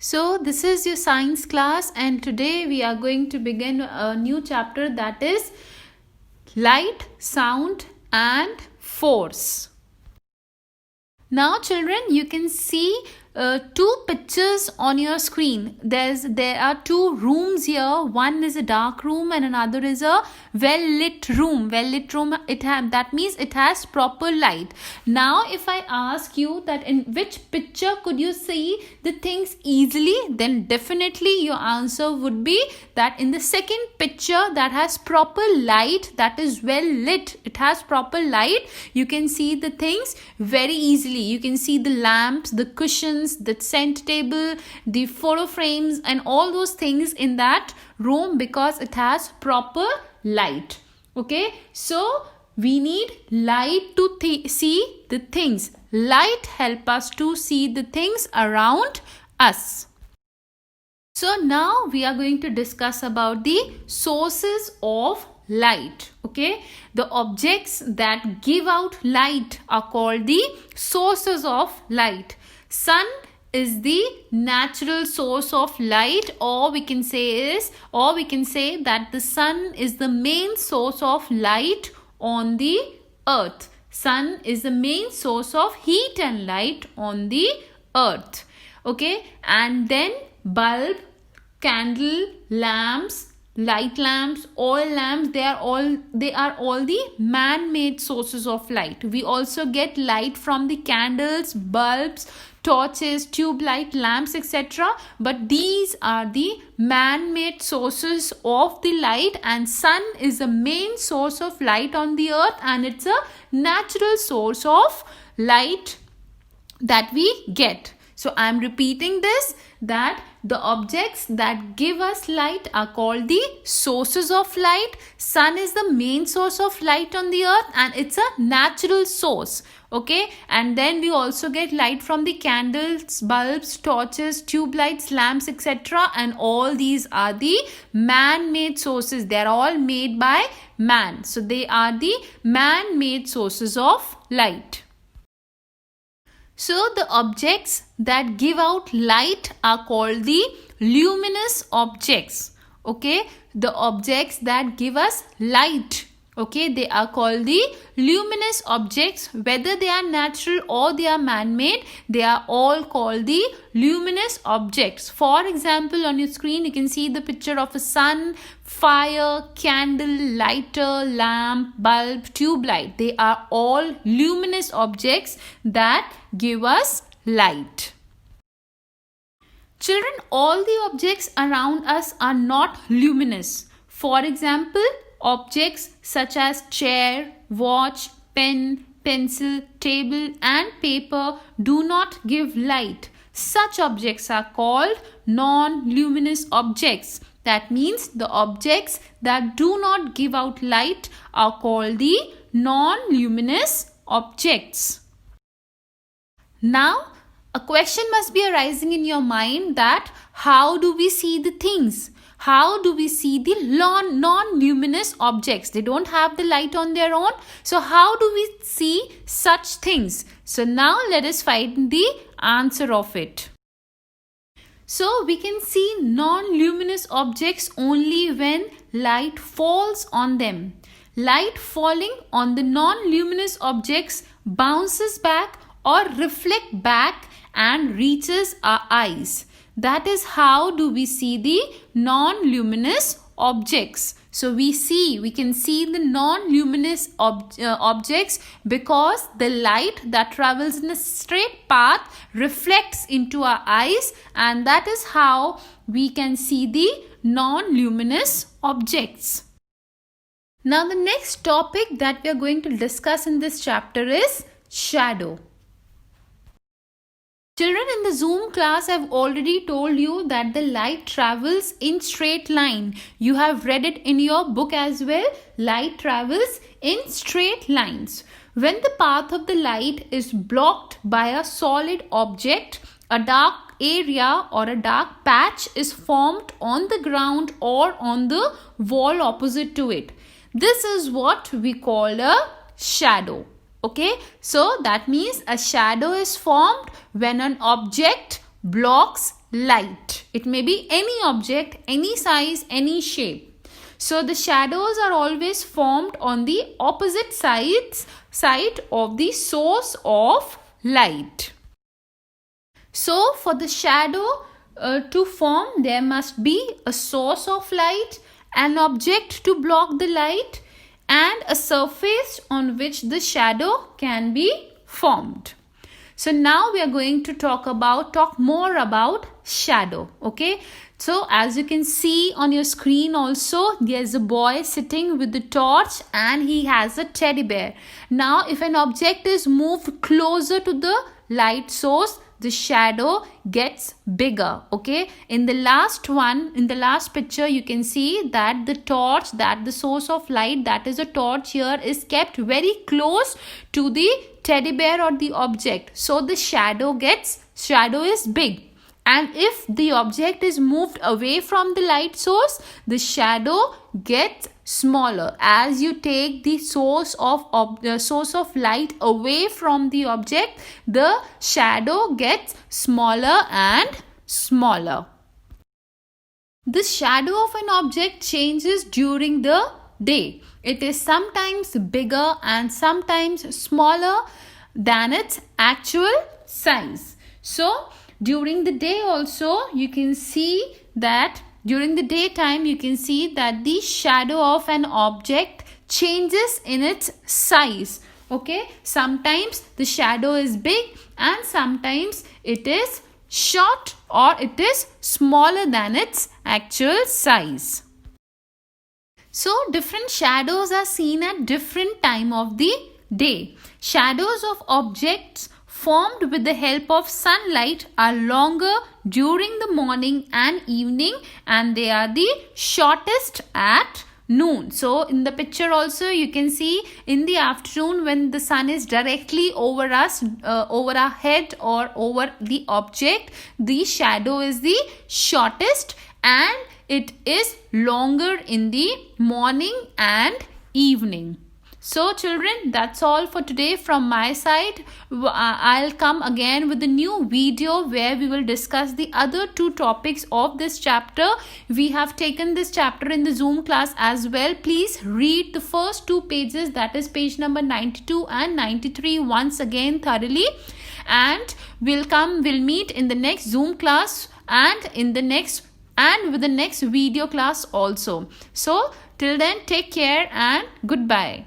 So, this is your science class, and today we are going to begin a new chapter, that is light, sound, and force. Now, children, you can see two pictures on your screen. There are two rooms here. One is a dark room and another is a well lit room. That means it has proper light. Now, if I ask you that in which picture could you see the things easily, then definitely your answer would be that in the second picture that has proper light, that is well lit. It has proper light. You can see the things very easily. You can see the lamps, the cushions, the center table, the photo frames, and all those things in that room because it has proper light. Okay, so we need light to see the things. Light help us to see the things around us. So now we are going to discuss about the sources of light. Okay, the objects that give out light are called the sources of light. Sun is the natural source of light, or we can say that the sun is the main source of light on the earth. Sun is the main source of heat and light on the earth. Okay, and then bulb, candle, lamps, light lamps, oil lamps, they are all the man-made sources of light. We also get light from the candles, bulbs, torches, tube light, lamps, etc. But these are the man-made sources of the light, and sun is the main source of light on the earth, and it's a natural source of light that we get. So I am repeating this, that the objects that give us light are called the sources of light. Sun is the main source of light on the earth and it's a natural source. Okay, and then we also get light from the candles, bulbs, torches, tube lights, lamps, etc. And all these are the man-made sources. They are all made by man. So they are the man-made sources of light. So the objects that give out light are called the luminous objects. Okay, the objects that give us light, okay, they are called the luminous objects. Whether they are natural or they are man-made, they are all called the luminous objects. For example, on your screen you can see the picture of a sun, fire, candle, lighter, lamp, bulb, tube light. They are all luminous objects that give us light. Children, all the objects around us are not luminous. For example, objects such as chair, watch, pen, pencil, table, and paper do not give light. Such objects are called non-luminous objects. That means the objects that do not give out light are called the non-luminous objects. Now, a question must be arising in your mind that how do we see the things? How do we see the non-luminous objects? They don't have the light on their own. So how do we see such things? So now let us find the answer of it. So we can see non-luminous objects only when light falls on them. Light falling on the non-luminous objects bounces back or reflect back and reaches our eyes. That is how do we see the non-luminous objects. So we can see the non-luminous objects because the light that travels in a straight path reflects into our eyes, and that is how we can see the non-luminous objects. Now the next topic that we are going to discuss in this chapter is shadow. Children, in the Zoom class, I have already told you that the light travels in straight line. You have read it in your book as well. Light travels in straight lines. When the path of the light is blocked by a solid object, a dark area or a dark patch is formed on the ground or on the wall opposite to it. This is what we call a shadow. Okay, so that means a shadow is formed when an object blocks light. It may be any object, any size, any shape. So the shadows are always formed on the opposite side of the source of light. So for the shadow to form, there must be a source of light, an object to block the light, and a surface on which the shadow can be formed. So now we are going to talk more about shadow. Okay. So as you can see on your screen also, there's a boy sitting with the torch and he has a teddy bear. Now if an object is moved closer to the light source, the shadow gets bigger. Okay, in the last picture, you can see that the source of light, that is a torch here, is kept very close to the teddy bear or the object. So the shadow is big. And if the object is moved away from the light source, the shadow gets smaller. As you take the source of light away from the object, the shadow gets smaller and smaller. The shadow of an object changes during the day. It is sometimes bigger and sometimes smaller than its actual size. So during the day also, you can see that during the daytime, you can see that the shadow of an object changes in its size. Okay, sometimes the shadow is big and sometimes it is short or it is smaller than its actual size. So different shadows are seen at different time of the day. Shadows of objects formed with the help of sunlight are longer during the morning and evening, and they are the shortest at noon. So in the picture also you can see in the afternoon, when the sun is directly over us, over our head or over the object, the shadow is the shortest and it is longer in the morning and evening. So children, that's all for today from my side. I'll come again with a new video where we will discuss the other two topics of this chapter. We have taken this chapter in the Zoom class as well. Please read the first two pages, that is page number 92 and 93 once again thoroughly. And we'll meet in the next Zoom class and with the next video class also. So till then, take care and goodbye.